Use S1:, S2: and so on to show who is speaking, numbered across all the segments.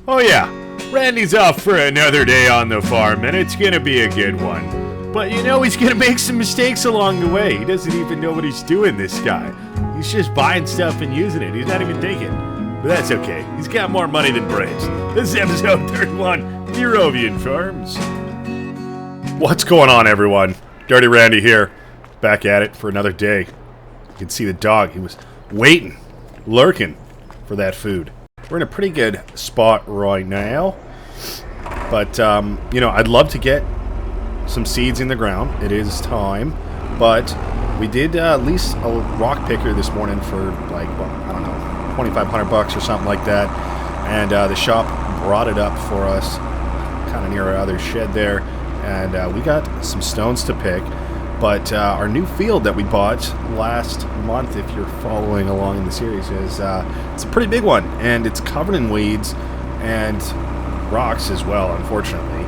S1: Oh yeah, Randy's off for another day on the farm, and it's gonna be a good one. But you know he's gonna make some mistakes along the way. He doesn't even know what he's doing, this guy. He's just buying stuff and using it. He's not even thinking. But that's okay. He's got more money than brains. This is episode 31, Eurovian Farms. What's going on, everyone? Dirty Randy here. Back at it for another day. You can see the dog. He was waiting, lurking for that food. We're in a pretty good spot right now. But, you know, I'd love to get some seeds in the ground. It is time. But we did lease a rock picker this morning for, like, well, I don't know, $2,500 or something like that. And the shop brought it up for us kind of near our other shed there. And we got some stones to pick. But our new field that we bought last month, if you're following along in the series, is it's a pretty big one, and it's covered in weeds and rocks as well, unfortunately.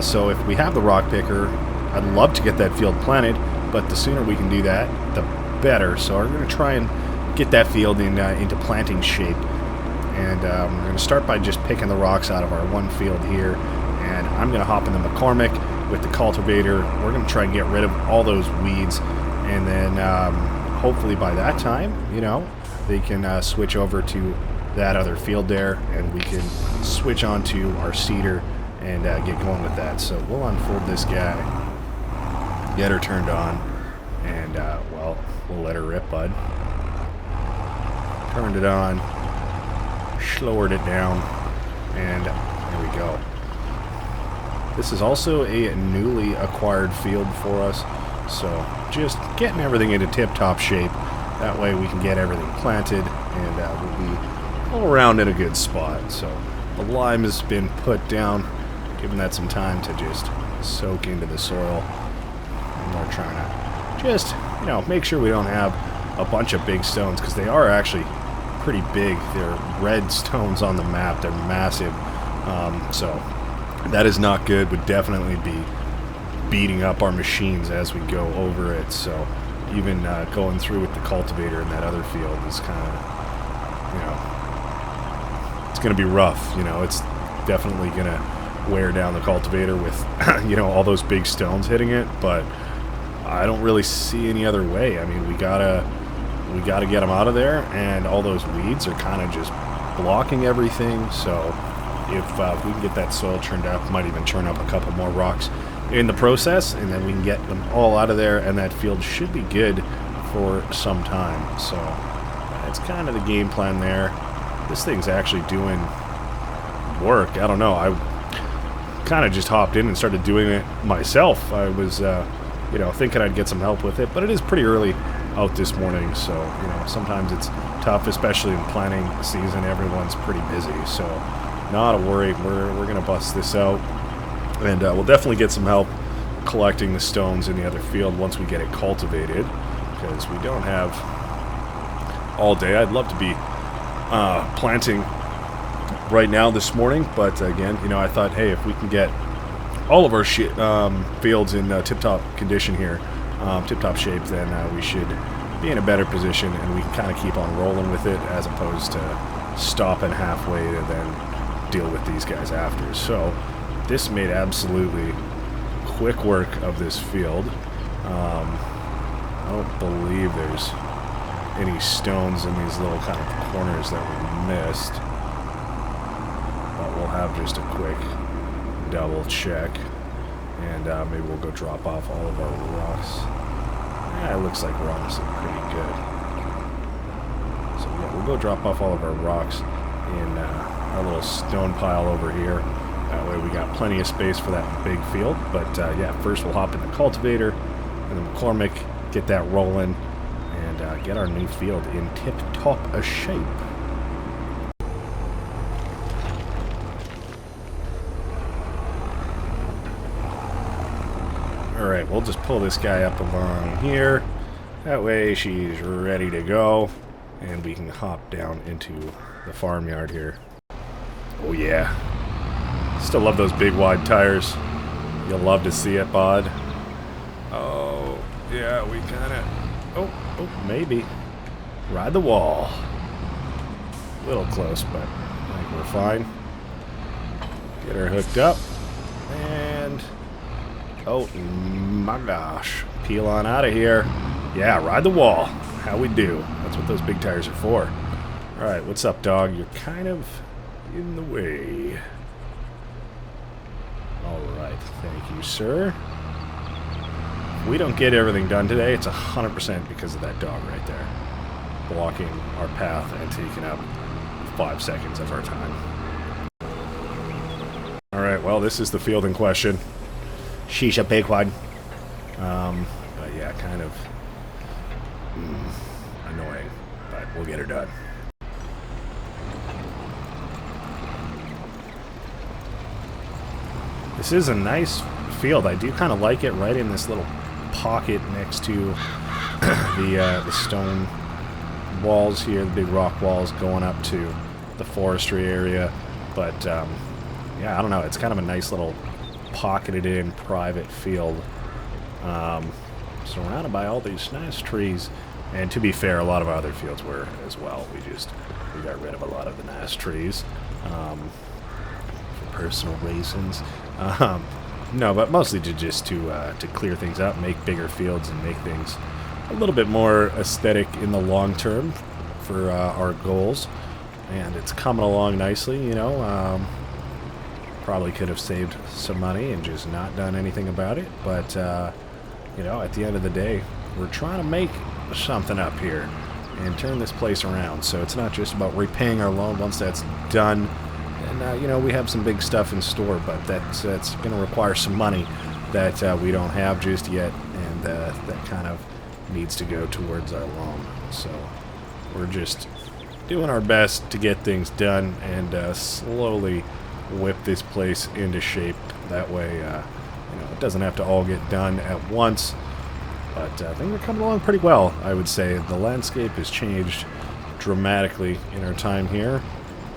S1: So if we have the rock picker, I'd love to get that field planted, but the sooner we can do that, the better. So we're going to try and get that field into planting shape, and we're going to start by just picking the rocks out of our one field here, and I'm going to hop in the McCormick with the cultivator. We're going to try and get rid of all those weeds, and then hopefully by that time, you know, they can switch over to that other field there, and we can switch on to our seeder and get going with that. So we'll unfold this guy, get her turned on, and well, we'll let her rip, bud. Turned it on, slowered it down, and there we go. This is also a newly acquired field for us, so just getting everything into tip-top shape. That way we can get everything planted, and we'll be all around in a good spot. So the lime has been put down, giving that some time to just soak into the soil. And we're trying to just, you know, make sure we don't have a bunch of big stones, because they are actually pretty big. They're red stones on the map. They're massive. So that is not good. Would definitely be beating up our machines as we go over it. So even going through with the cultivator in that other field is kind of, you know, it's going to be rough. You know, it's definitely going to wear down the cultivator with, you know, all those big stones hitting it. But I don't really see any other way. I mean, we gotta get them out of there, and all those weeds are kind of just blocking everything. So if we can get that soil churned up, might even turn up a couple more rocks in the process, and then we can get them all out of there, and that field should be good for some time. So that's kind of the game plan there. This thing's actually doing work. I don't know. I kind of just hopped in and started doing it myself. I was, you know, thinking I'd get some help with it, but it is pretty early out this morning, so, you know, sometimes it's tough, especially in planting season. Everyone's pretty busy, so not a worry. We're going to bust this out, and we'll definitely get some help collecting the stones in the other field once we get it cultivated, because we don't have all day. I'd love to be planting right now this morning, but again, you know, I thought, hey, if we can get all of our fields in tip-top condition here, tip-top shape, then we should be in a better position, and we can kind of keep on rolling with it as opposed to stopping halfway to then deal with these guys after. So this made absolutely quick work of this field. I don't believe there's any stones in these little kind of corners that we missed, but we'll have just a quick double check, and maybe we'll go drop off all of our rocks. Yeah, it looks like we're honestly pretty good. So yeah, we'll go drop off all of our rocks in our little stone pile over here. That way we got plenty of space for that big field. But yeah, first we'll hop in the cultivator and the McCormick, get that rolling, and get our new field in tip-top shape. Alright, we'll just pull this guy up along here. That way she's ready to go, and we can hop down into the farmyard here. Oh yeah. Still love those big wide tires. You'll love to see it, bud. Oh, yeah, we kinda... Oh, maybe. Ride the wall. A little close, but I think we're fine. Get her hooked up. And... oh my gosh. Peel on out of here. Yeah, ride the wall. How we do. That's what those big tires are for. Alright, what's up, dog? You're kind of in the way. Alright, thank you, sir. If we don't get everything done today, it's 100% because of that dog right there. Blocking our path and taking up 5 seconds of our time. Alright, well, this is the field in question. Sheesh, a big one. But yeah, kind of annoying, but we'll get her done. This is a nice field. I do kind of like it right in this little pocket next to the stone walls here, the big rock walls going up to the forestry area. But yeah, I don't know. It's kind of a nice little pocketed in private field, surrounded by all these nice trees. And to be fair, a lot of our other fields were as well. We got rid of a lot of the nice trees for personal reasons. No, but mostly to clear things up, make bigger fields, and make things a little bit more aesthetic in the long term for our goals. And it's coming along nicely, you know. Probably could have saved some money and just not done anything about it, but you know, at the end of the day, we're trying to make something up here and turn this place around. So it's not just about repaying our loan once that's done. And you know, we have some big stuff in store, but that's going to require some money that we don't have just yet, and that kind of needs to go towards our loan. So we're just doing our best to get things done and slowly whip this place into shape. That way, you know, it doesn't have to all get done at once. But I think we're coming along pretty well, I would say. The landscape has changed dramatically in our time here.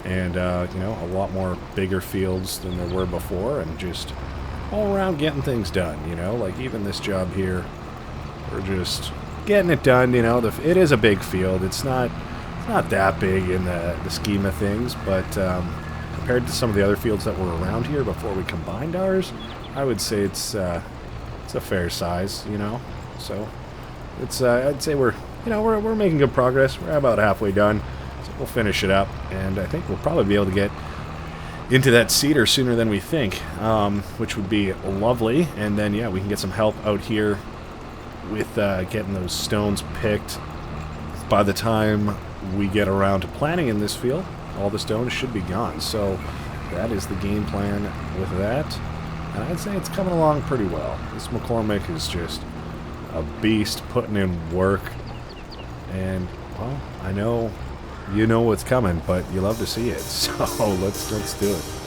S1: And, you know, a lot more bigger fields than there were before. And just all around getting things done, you know. Like even this job here, we're just getting it done, you know. It is a big field. It's not that big in the scheme of things. But compared to some of the other fields that were around here before we combined ours, I would say it's a fair size, you know. So it's I'd say we're making good progress. We're about halfway done, so we'll finish it up, and I think we'll probably be able to get into that cedar sooner than we think, which would be lovely. And then yeah, we can get some help out here with getting those stones picked. By the time we get around to planting in this field, all the stones should be gone. So that is the game plan with that, and I'd say it's coming along pretty well. This McCormick is just a beast putting in work, and well, I know you know what's coming, but you love to see it, so let's do it.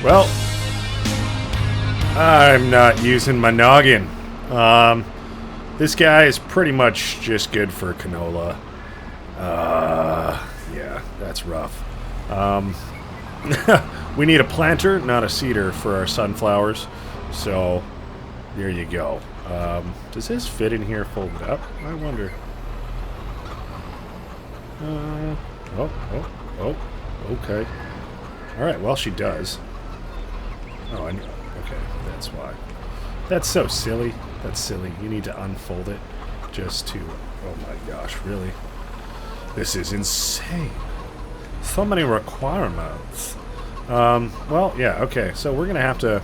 S1: Well, I'm not using my noggin. This guy is pretty much just good for canola. Yeah, that's rough. We need a planter, not a seeder, for our sunflowers. So, there you go. Does this fit in here folded up? I wonder. Okay. Alright, well, she does. Oh, I know. Okay, that's why. That's so silly. That's silly. You need to unfold it just to... Oh my gosh, really? This is insane. So many requirements. Well, yeah, okay. So we're going to have to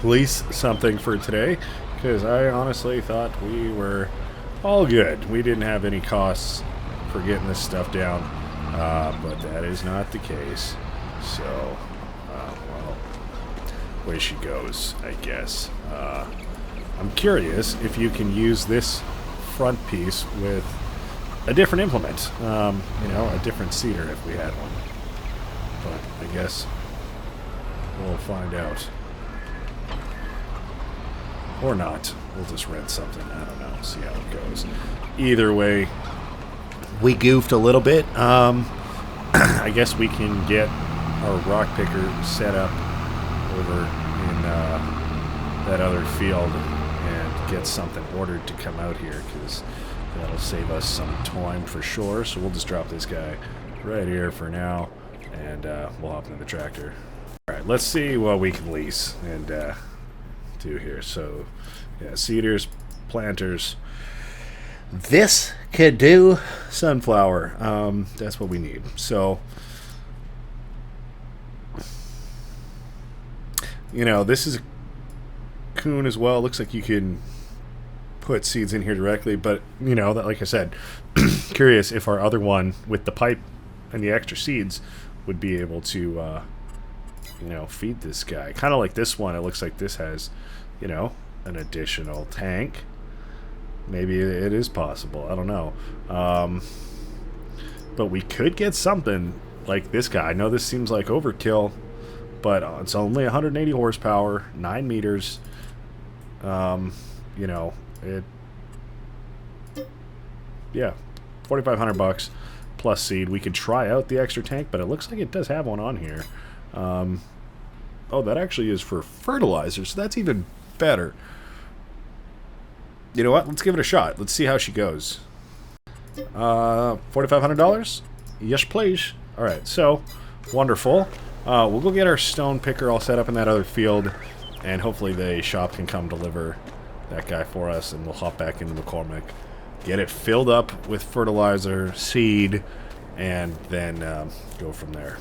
S1: lease something for today, because I honestly thought we were all good. We didn't have any costs for getting this stuff down, but that is not the case. So, well, way she goes, I guess. I'm curious if you can use this front piece with a different implement, you know, a different seeder if we had one. But I guess we'll find out. Or not. We'll just rent something. I don't know. See how it goes. Either way, we goofed a little bit. I guess we can get our rock picker set up over in that other field and get something ordered to come out here, because that'll save us some time for sure. So we'll just drop this guy right here for now, and we'll hop into the tractor. Alright, let's see what we can lease and do here. So, yeah, seeders, planters. This could do sunflower. That's what we need. So, you know, this is a coon as well. Looks like you can put seeds in here directly, but, you know, that, like I said, curious if our other one with the pipe and the extra seeds would be able to, you know, feed this guy. Kind of like this one. It looks like this has, you know, an additional tank. Maybe it is possible. I don't know. But we could get something like this guy. I know this seems like overkill, but it's only 180 horsepower, 9 meters. You know, yeah, $4,500 plus seed. We could try out the extra tank, but it looks like it does have one on here. Oh, that actually is for fertilizer, so that's even better. You know what? Let's give it a shot. Let's see how she goes. $4,500? Yes, please. All right, so wonderful. We'll go get our stone picker all set up in that other field, and hopefully the shop can come deliver that guy for us, and we'll hop back into McCormick, get it filled up with fertilizer, seed, and then go from there.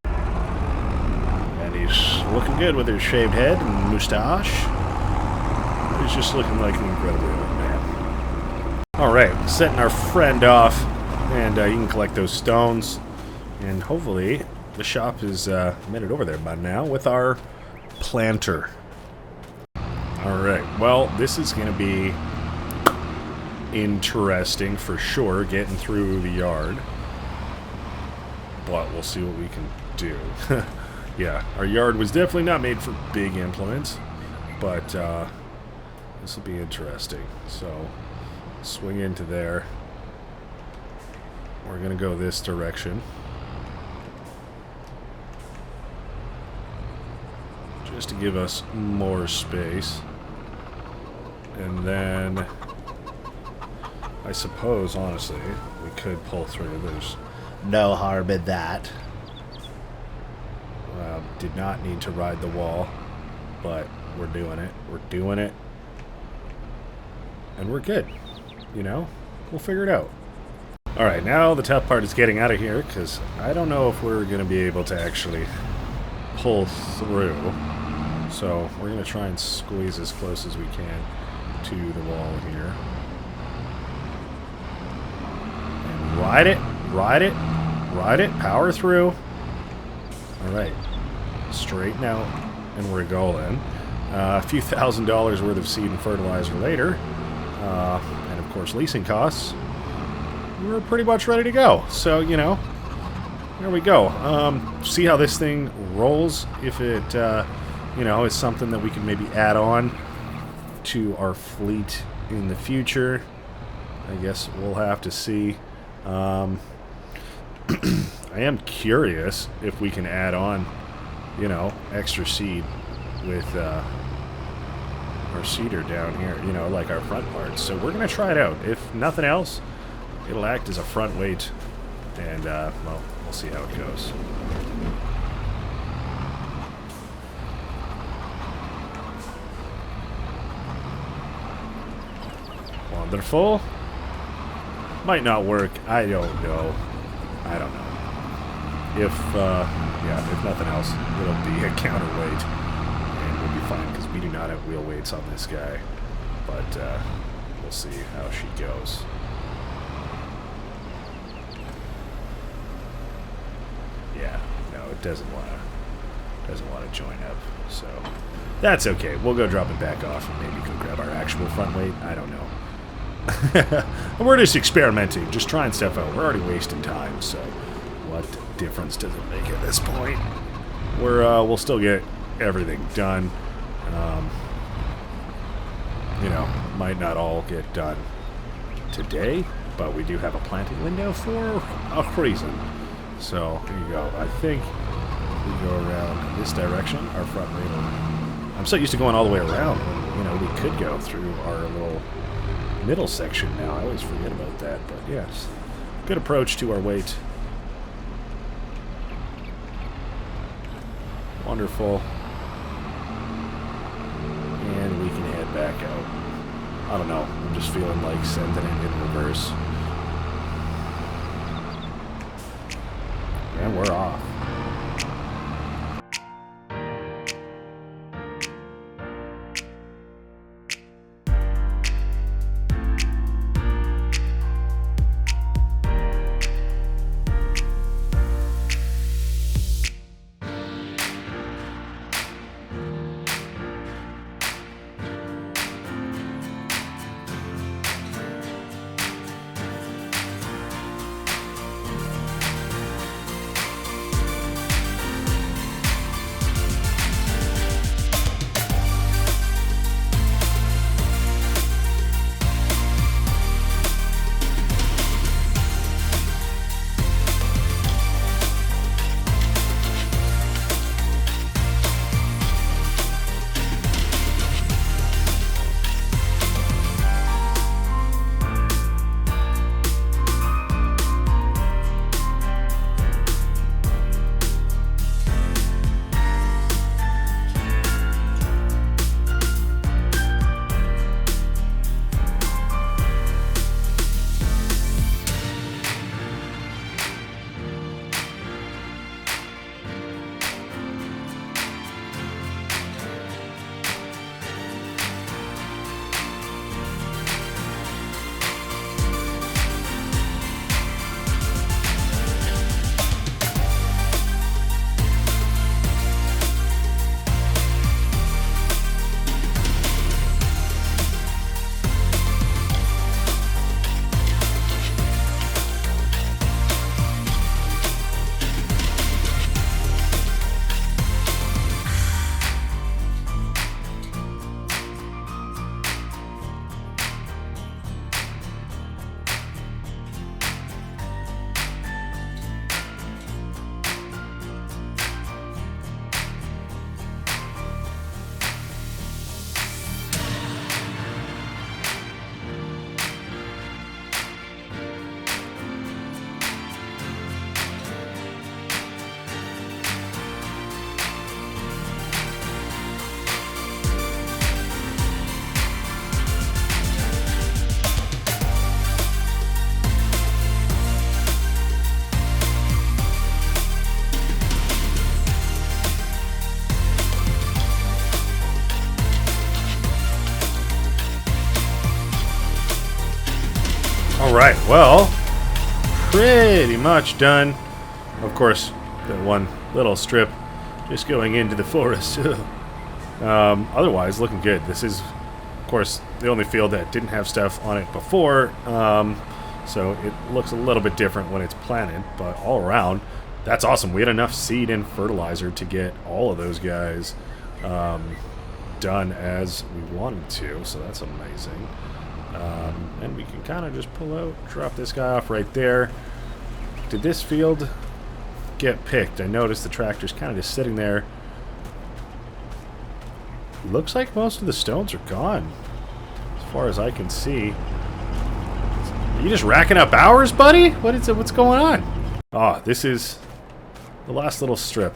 S1: And he's looking good with his shaved head and mustache. He's just looking like an incredibly old man. Alright, setting our friend off, and you can collect those stones, and hopefully the shop is made it over there by now with our planter. Alright, well, this is going to be interesting for sure, getting through the yard, but we'll see what we can do. Yeah, our yard was definitely not made for big implements, but this will be interesting. So, swing into there. We're going to go this direction. Just to give us more space. And then, I suppose, honestly, we could pull through. There's no harm in that. Did not need to ride the wall, but we're doing it. We're doing it. And we're good. You know? We'll figure it out. Alright, now the tough part is getting out of here, because I don't know if we're going to be able to actually pull through. So we're going to try and squeeze as close as we can to the wall here. And ride it, ride it, ride it, power through. Alright, straighten out, and we're golden. A few $1,000s worth of seed and fertilizer later, and of course leasing costs, we're pretty much ready to go. So, you know, there we go. See how this thing rolls. If it, you know, is something that we can maybe add on to our fleet in the future. I guess we'll have to see. I am curious if we can add on, you know, extra seed with our seeder down here, you know, like our front parts. So we're going to try it out. If nothing else, it'll act as a front weight, and, well, we'll see how it goes. Wonderful. Might not work. I don't know. I don't know. If, yeah, if nothing else, it'll be a counterweight, and we'll be fine, because we do not have wheel weights on this guy. But, we'll see how she goes. doesn't want to join up. So that's okay. We'll go drop it back off and maybe go grab our actual front weight. I don't know. We're just experimenting, just trying stuff out. We're already wasting time, so what difference does it make at this point? We'll still get everything done. You know, might not all get done today, but we do have a planting window for a reason. So here you go. I think we go around this direction. Our front weight. I'm so used to going all the way around when, you know, we could go through our little middle section now. I always forget about that, but yes, good approach to our weight. Wonderful. And we can head back out. I don't know, I'm just feeling like sending it in reverse. And we're off. Alright, well, pretty much done. Of course, the one little strip just going into the forest. Otherwise, looking good. This is, of course, the only field that didn't have stuff on it before, so it looks a little bit different when it's planted, but all around, that's awesome. We had enough seed and fertilizer to get all of those guys done as we wanted to, so that's amazing. And we can kind of just pull out, drop this guy off right there. Did this field get picked? I noticed the tractor's kind of just sitting there. Looks like most of the stones are gone, as far as I can see. Are you just racking up hours, buddy? What's going on? Oh, this is the last little strip.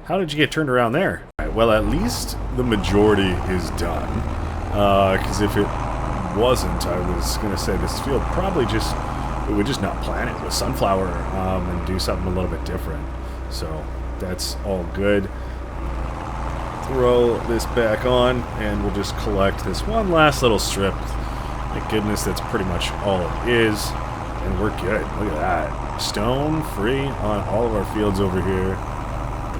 S1: How did you get turned around there? Right, well, at least the majority is done. Because if it wasn't, I was going to say this field probably just, we would just not plant it with sunflower and do something a little bit different. So that's all good. Throw this back on and we'll just collect this one last little strip. Thank goodness that's pretty much all it is. and we're good. Look at that. Stone free on all of our fields over here.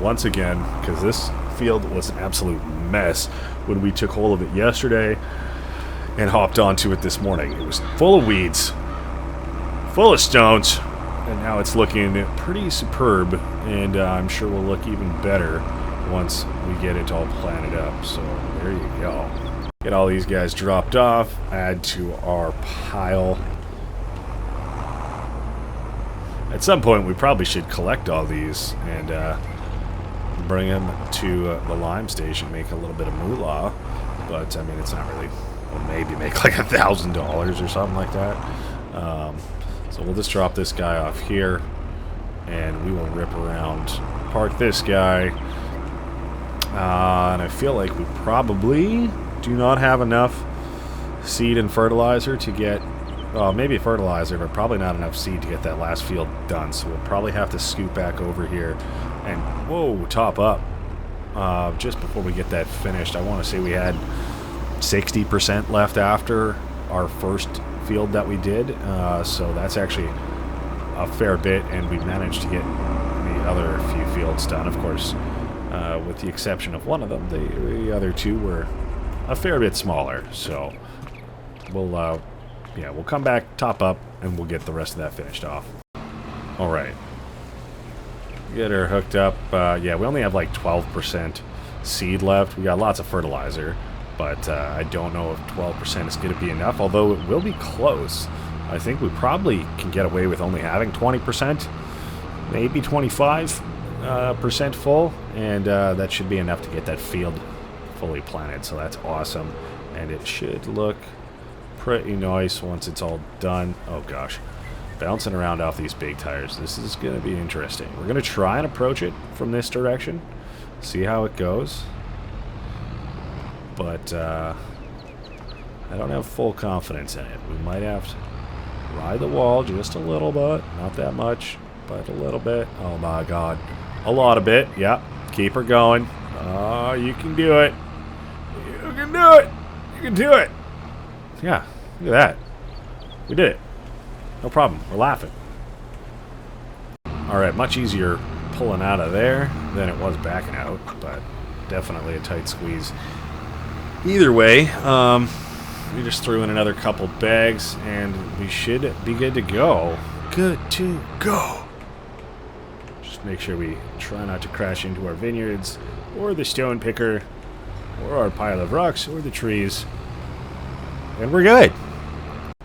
S1: Once again, because this field was an absolute mess when we took hold of it yesterday and hopped onto it this morning. It was full of weeds, full of stones, and now it's looking pretty superb, and I'm sure will look even better once we get it all planted up. So there you go. Get all these guys dropped off, add to our pile. At some point we probably should collect all these and bring them to the lime station, make a little bit of moolah, but I mean it's not really, we'll maybe make like $1,000 or something like that. So we'll just drop this guy off here and we will rip around, park this guy, and I feel like we probably do not have enough seed and fertilizer to get, well, maybe fertilizer, but probably not enough seed to get that last field done. So we'll probably have to scoot back over here and, whoa, top up just before we get that finished. I want to say we had 60% left after our first field that we did. So that's actually a fair bit, and we managed to get the other few fields done. Of course, with the exception of one of them, the other two were a fair bit smaller. So we'll yeah, we'll come back, top up, and we'll get the rest of that finished off. All right. Get her hooked up. Yeah, we only have like 12% seed left. We got lots of fertilizer, but I don't know if 12% is going to be enough, although it will be close. I think we probably can get away with only having 20%, maybe 25% full, and that should be enough to get that field fully planted, so that's awesome. And it should look pretty nice once it's all done. Oh gosh, bouncing around off these big tires. This is going to be interesting. We're going to try and approach it from this direction, see how it goes. But I don't have full confidence in it. We might have to ride the wall just a little bit. Not that much, but a little bit. Oh my god. A lot of bit. Yep. Keep her going. Oh, you can do it. You can do it. You can do it. Yeah. Look at that. We did it. No problem. We're laughing. Alright, much easier pulling out of there than it was backing out, but definitely a tight squeeze. Either way, we just threw in another couple bags and we should be good to go. Good to go. Just make sure we try not to crash into our vineyards or the stone picker or our pile of rocks or the trees. And we're good.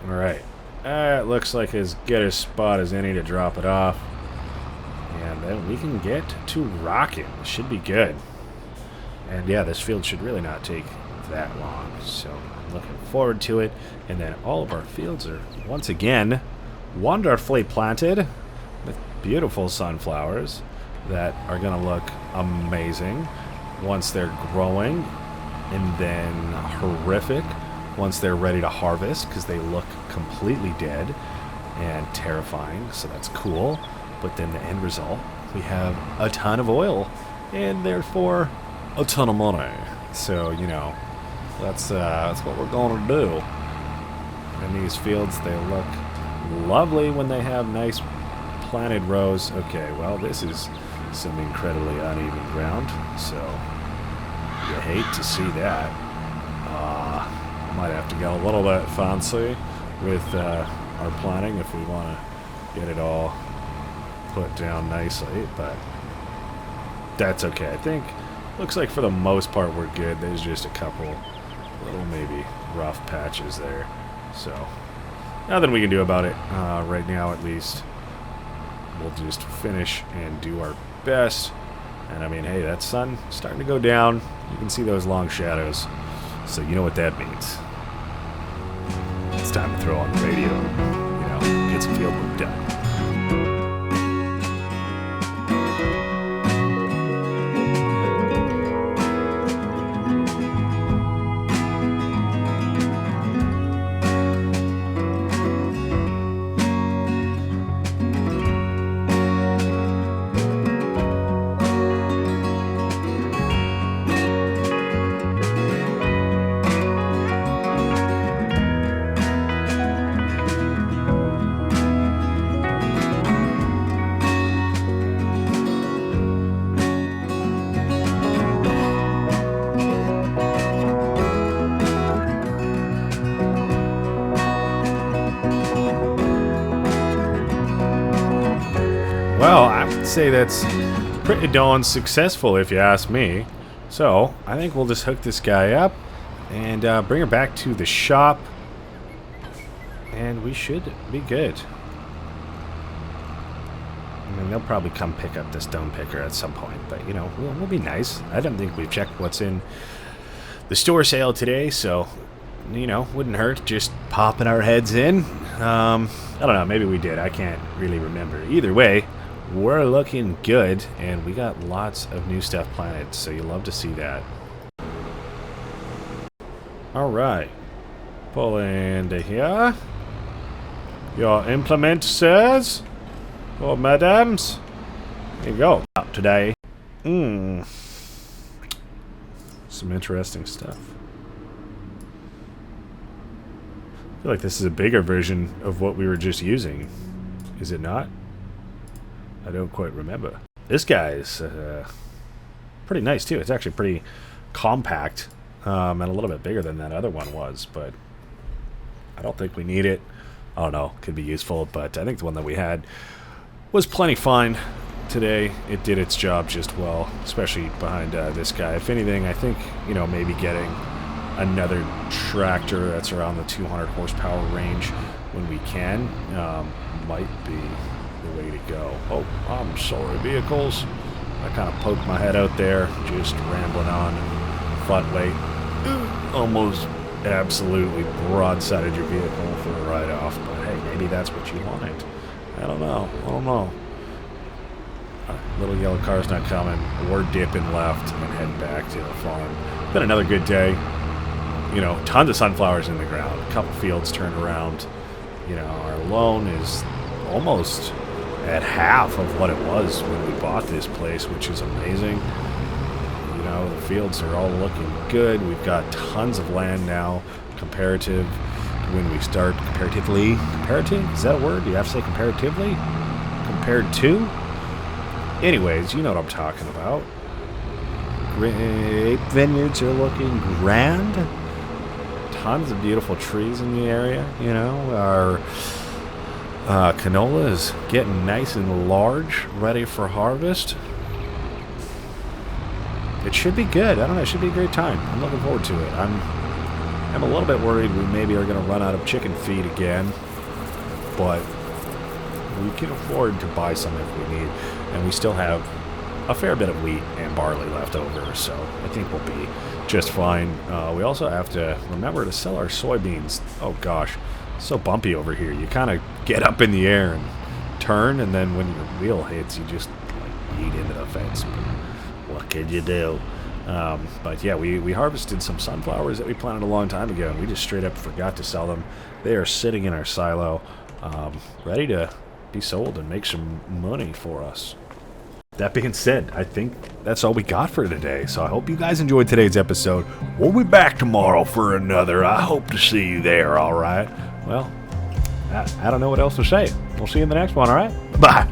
S1: Alright. That looks like as good a spot as any to drop it off. And then we can get to rocking. It should be good. And yeah, this field should really not take that long. So I'm looking forward to it. And then all of our fields are once again wonderfully planted with beautiful sunflowers that are going to look amazing once they're growing, and then horrific once they're ready to harvest because they look completely dead and terrifying. So that's cool. But then the end result, we have a ton of oil and therefore a ton of money. So, you know, that's what we're going to do. And these fields, they look lovely when they have nice planted rows. Okay, well, this is some incredibly uneven ground, so you hate to see that. Might have to get a little bit fancy with our planting if we want to get it all put down nicely, but that's okay. I think looks like for the most part we're good. There's just a couple little maybe rough patches there, so nothing we can do about it right now. At least we'll just finish and do our best. And I mean, hey, that sun starting to go down. You can see those long shadows, so you know what that means. It's time to throw on the radio, you know, get some field work done. Well, I would say that's pretty darn successful if you ask me. So, I think we'll just hook this guy up and bring her back to the shop. And we should be good. I mean, they'll probably come pick up the stone picker at some point. But, you know, we'll be nice. I don't think we've checked what's in the store sale today. So, you know, wouldn't hurt just popping our heads in. I don't know. Maybe we did. I can't really remember. Either way, we're looking good, and we got lots of new stuff planted, so you'll love to see that. Alright. Pull into here. Your implement, sirs? Or madams? There you go. Out today. Some interesting stuff. I feel like this is a bigger version of what we were just using. Is it not? I don't quite remember. This guy is pretty nice too. It's actually pretty compact and a little bit bigger than that other one was, but I don't think we need it. I don't know. Could be useful, but I think the one that we had was plenty fine today. It did its job just well, especially behind this guy. If anything, I think, you know, maybe getting another tractor that's around the 200 horsepower range when we can might be the way to go. Oh, I'm sorry, vehicles. I kind of poked my head out there, just rambling on. Front weight almost absolutely broadsided your vehicle for a ride-off, but hey, maybe that's what you wanted. I don't know. Little yellow car's not coming. We're dipping left and heading back to the farm. Been another good day. You know, tons of sunflowers in the ground. A couple fields turned around. You know, our loan is almost at half of what it was when we bought this place, which is amazing. You know, the fields are all looking good. We've got tons of land now, comparative when we start. Comparatively? Comparative? Is that a word? Do you have to say comparatively? Compared to? Anyways, you know what I'm talking about. Grape vineyards are looking grand. Tons of beautiful trees in the area, you know. Our canola is getting nice and large, ready for harvest. It should be good. I don't know. It should be a great time. I'm looking forward to it. I'm a little bit worried we maybe are going to run out of chicken feed again, but we can afford to buy some if we need, and we still have a fair bit of wheat and barley left over, so I think we'll be just fine. We also have to remember to sell our soybeans. Oh gosh, so bumpy over here. You kind of get up in the air and turn, and then when your wheel hits, you just like eat into the fence. What can you do? But yeah, we harvested some sunflowers that we planted a long time ago, and we just straight up forgot to sell them. They are sitting in our silo, ready to be sold and make some money for us. That being said, I think that's all we got for today. So I hope you guys enjoyed today's episode. We'll be back tomorrow for another. I hope to see you there, all right? Well, I don't know what else to say. We'll see you in the next one, all right? Bye.